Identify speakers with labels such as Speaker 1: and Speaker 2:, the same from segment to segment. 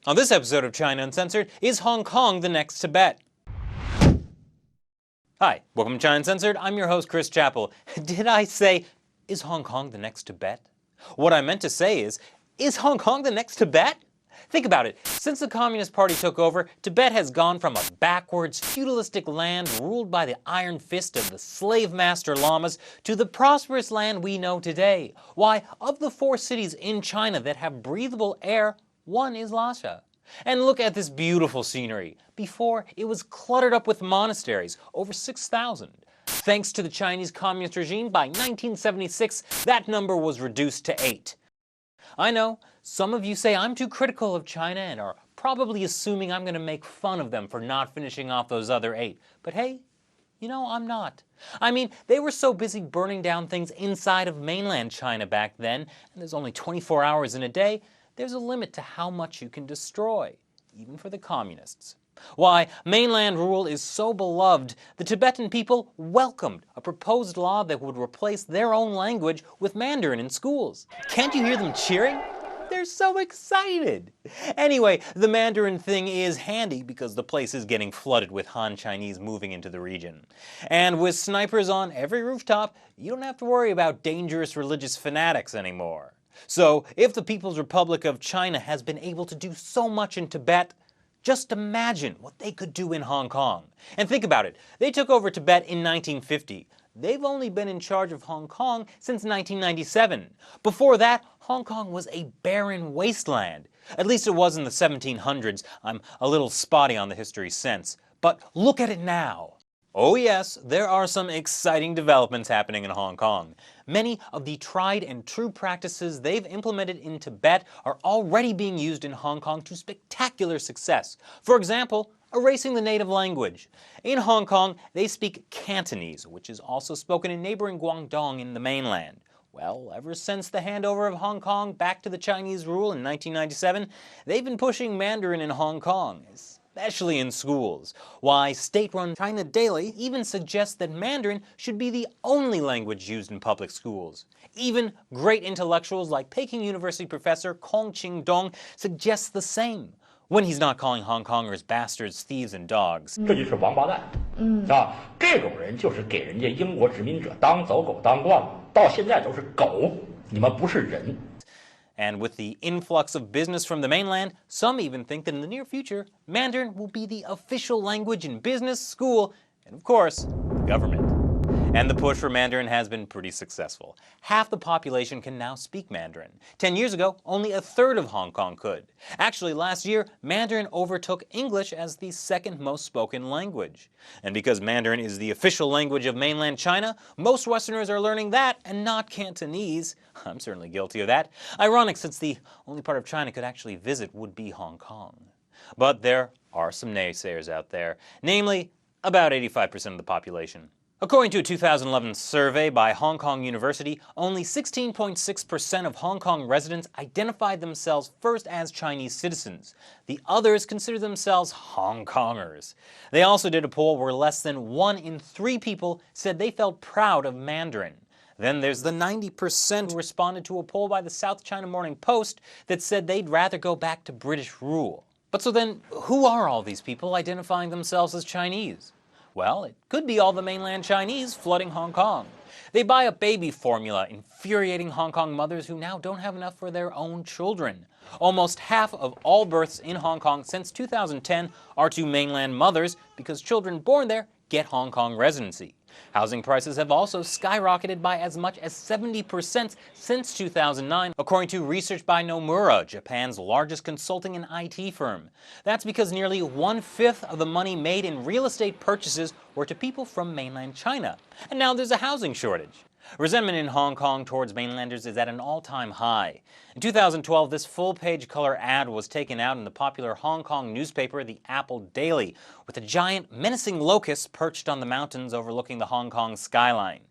Speaker 1: On this episode of China Uncensored, is Hong Kong the next Tibet? Hi, welcome to China Uncensored. I'm your host, Chris Chappell. Did I say, is Hong Kong the next Tibet? What I meant to say is Hong Kong the next Tibet? Think about it. Since the Communist Party took over, Tibet has gone from a backwards, feudalistic land ruled by the iron fist of the slave master lamas to the prosperous land we know today. Why, of the 4 cities in China that have breathable air, one is Lhasa. And look at this beautiful scenery. Before, it was cluttered up with monasteries, over 6,000. Thanks to the Chinese Communist regime, by 1976, that number was reduced to 8. I know, some of you say I'm too critical of China and are probably assuming I'm going to make fun of them for not finishing off those other 8. But hey, you know, I'm not. I mean, they were so busy burning down things inside of mainland China back then, and there's only 24 hours in a day, there's a limit to how much you can destroy, even for the communists. Why, mainland rule is so beloved, the Tibetan people welcomed a proposed law that would replace their own language with Mandarin in schools. Can't you hear them cheering? They're so excited! Anyway, the Mandarin thing is handy because the place is getting flooded with Han Chinese moving into the region. And with snipers on every rooftop, you don't have to worry about dangerous religious fanatics anymore. So, if the People's Republic of China has been able to do so much in Tibet, just imagine what they could do in Hong Kong. And think about it, they took over Tibet in 1950. They've only been in charge of Hong Kong since 1997. Before that, Hong Kong was a barren wasteland. At least it was in the 1700s. I'm a little spotty on the history since. But look at it now. Oh yes, there are some exciting developments happening in Hong Kong. Many of the tried and true practices they've implemented in Tibet are already being used in Hong Kong to spectacular success. For example, erasing the native language. In Hong Kong, they speak Cantonese, which is also spoken in neighboring Guangdong in the mainland. Well, ever since the handover of Hong Kong back to the Chinese rule in 1997, they've been pushing Mandarin in Hong Kong, especially in schools. Why, state-run China Daily even suggests that Mandarin should be the only language used in public schools. Even great intellectuals like Peking University professor Kong Qingdong suggests the same, when he's not calling Hong Kongers bastards, thieves, and dogs.
Speaker 2: 这就是王八蛋，这种人就是给人家英国殖民者当走狗当惯了，到现在都是狗，你们不是人。
Speaker 1: And with the influx of business from the mainland, some even think that in the near future, Mandarin will be the official language in business, school, and of course, the government. And the push for Mandarin has been pretty successful. Half the population can now speak Mandarin. 10 years ago, only 1/3 of Hong Kong could. Actually, last year, Mandarin overtook English as the second most spoken language. And because Mandarin is the official language of mainland China, most Westerners are learning that and not Cantonese. I'm certainly guilty of that. Ironic, since the only part of China could actually visit would be Hong Kong. But there are some naysayers out there, namely about 85% of the population. According to a 2011 survey by Hong Kong University, only 16.6% of Hong Kong residents identified themselves first as Chinese citizens. The others consider themselves Hong Kongers. They also did a poll where less than 1 in 3 people said they felt proud of Mandarin. Then there's the 90% who responded to a poll by the South China Morning Post that said they'd rather go back to British rule. But so then, who are all these people identifying themselves as Chinese? Well, it could be all the mainland Chinese flooding Hong Kong. They buy up baby formula, infuriating Hong Kong mothers who now don't have enough for their own children. Almost half of all births in Hong Kong since 2010 are to mainland mothers because children born there get Hong Kong residency. Housing prices have also skyrocketed by as much as 70% since 2009, according to research by Nomura, Japan's largest consulting and IT firm. That's because nearly 1/5 of the money made in real estate purchases were to people from mainland China. And now there's a housing shortage. Resentment in Hong Kong towards mainlanders is at an all-time high. In 2012, this full-page color ad was taken out in the popular Hong Kong newspaper, the Apple Daily, with a giant, menacing locust perched on the mountains overlooking the Hong Kong skyline.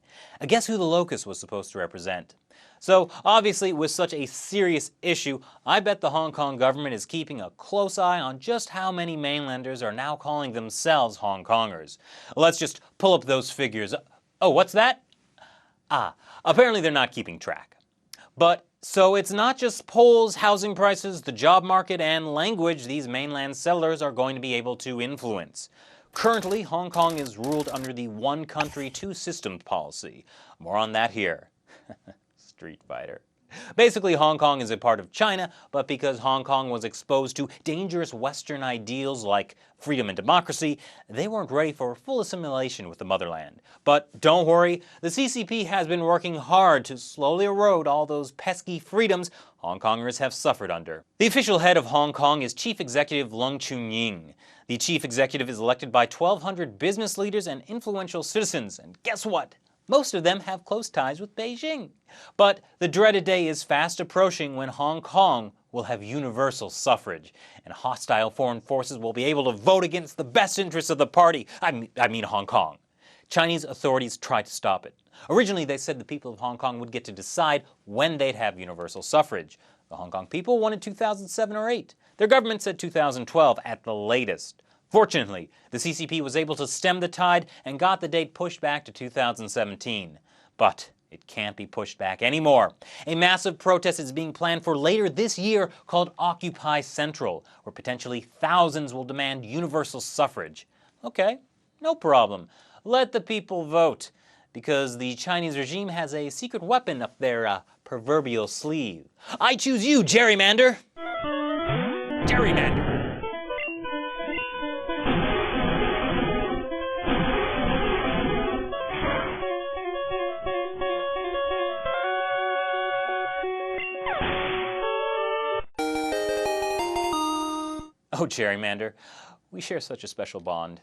Speaker 1: Guess who the locust was supposed to represent? So, obviously, with such a serious issue, I bet the Hong Kong government is keeping a close eye on just how many mainlanders are now calling themselves Hong Kongers. Let's just pull up those figures. Oh, what's that? Apparently they're not keeping track. But so it's not just polls, housing prices, the job market, and language these mainland settlers are going to be able to influence. Currently, Hong Kong is ruled under the one country, two systems policy. More on that here. Streetfighter. Basically, Hong Kong is a part of China, but because Hong Kong was exposed to dangerous Western ideals like freedom and democracy, they weren't ready for full assimilation with the motherland. But don't worry, the CCP has been working hard to slowly erode all those pesky freedoms Hong Kongers have suffered under. The official head of Hong Kong is Chief Executive Leung Chun-ying. The chief executive is elected by 1,200 business leaders and influential citizens, and guess what? Most of them have close ties with Beijing. But the dreaded day is fast approaching when Hong Kong will have universal suffrage, and hostile foreign forces will be able to vote against the best interests of the party, I mean Hong Kong. Chinese authorities tried to stop it. Originally, they said the people of Hong Kong would get to decide when they'd have universal suffrage. The Hong Kong people wanted 2007 or 8. Their government said 2012 at the latest. Fortunately, the CCP was able to stem the tide and got the date pushed back to 2017. But it can't be pushed back anymore. A massive protest is being planned for later this year called Occupy Central, where potentially thousands will demand universal suffrage. Okay, no problem. Let the people vote, because the Chinese regime has a secret weapon up their proverbial sleeve. I choose you, gerrymander! Gerrymander! Oh, gerrymander, we share such a special bond.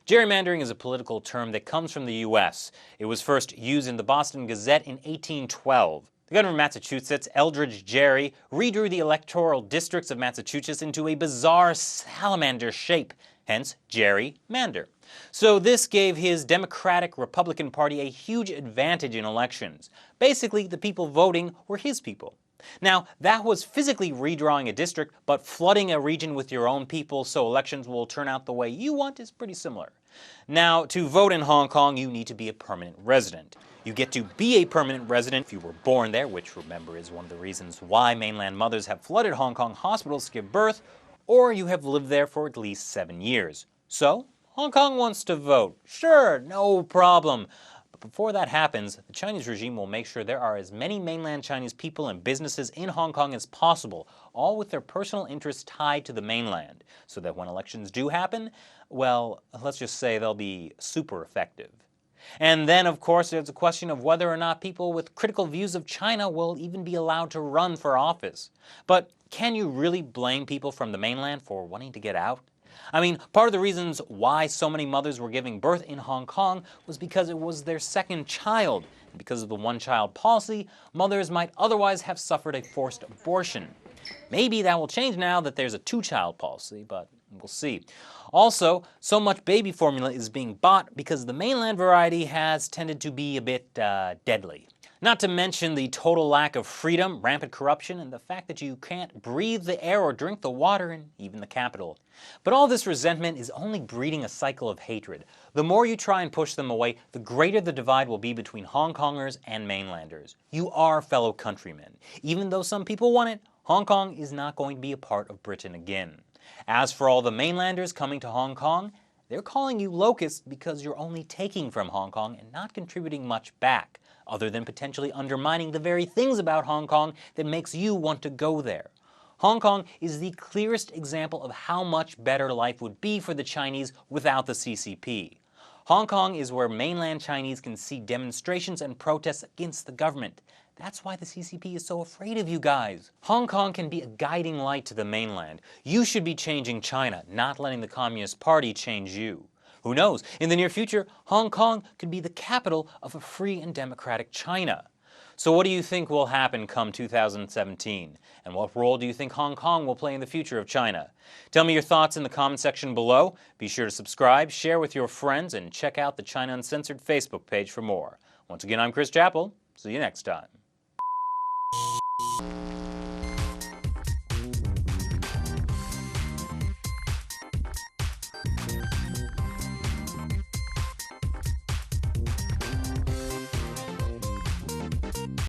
Speaker 1: Gerrymandering is a political term that comes from the U.S. It was first used in the Boston Gazette in 1812. The governor of Massachusetts, Eldridge Gerry, redrew the electoral districts of Massachusetts into a bizarre salamander shape, hence gerrymander. So this gave his Democratic Republican Party a huge advantage in elections. Basically, the people voting were his people. Now, that was physically redrawing a district, but flooding a region with your own people so elections will turn out the way you want is pretty similar. Now, to vote in Hong Kong, you need to be a permanent resident. You get to be a permanent resident if you were born there, which, remember, is one of the reasons why mainland mothers have flooded Hong Kong hospitals to give birth, or you have lived there for at least 7 years. So, Hong Kong wants to vote. Sure, no problem. But before that happens, the Chinese regime will make sure there are as many mainland Chinese people and businesses in Hong Kong as possible, all with their personal interests tied to the mainland, so that when elections do happen, well, let's just say they'll be super effective. And then, of course, there's a question of whether or not people with critical views of China will even be allowed to run for office. But can you really blame people from the mainland for wanting to get out? I mean, part of the reasons why so many mothers were giving birth in Hong Kong was because it was their second child. And because of the one-child policy, mothers might otherwise have suffered a forced abortion. Maybe that will change now that there's a two-child policy, but we'll see. Also, so much baby formula is being bought because the mainland variety has tended to be a bit deadly. Not to mention the total lack of freedom, rampant corruption, and the fact that you can't breathe the air or drink the water in even the capital. But all this resentment is only breeding a cycle of hatred. The more you try and push them away, the greater the divide will be between Hong Kongers and mainlanders. You are fellow countrymen. Even though some people want it, Hong Kong is not going to be a part of Britain again. As for all the mainlanders coming to Hong Kong, they're calling you locusts because you're only taking from Hong Kong and not contributing much back, other than potentially undermining the very things about Hong Kong that makes you want to go there. Hong Kong is the clearest example of how much better life would be for the Chinese without the CCP. Hong Kong is where mainland Chinese can see demonstrations and protests against the government. That's why the CCP is so afraid of you guys. Hong Kong can be a guiding light to the mainland. You should be changing China, not letting the Communist Party change you. Who knows, in the near future, Hong Kong could be the capital of a free and democratic China. So what do you think will happen come 2017? And what role do you think Hong Kong will play in the future of China? Tell me your thoughts in the comment section below. Be sure to subscribe, share with your friends, and check out the China Uncensored Facebook page for more. Once again, I'm Chris Chappell. See you next time.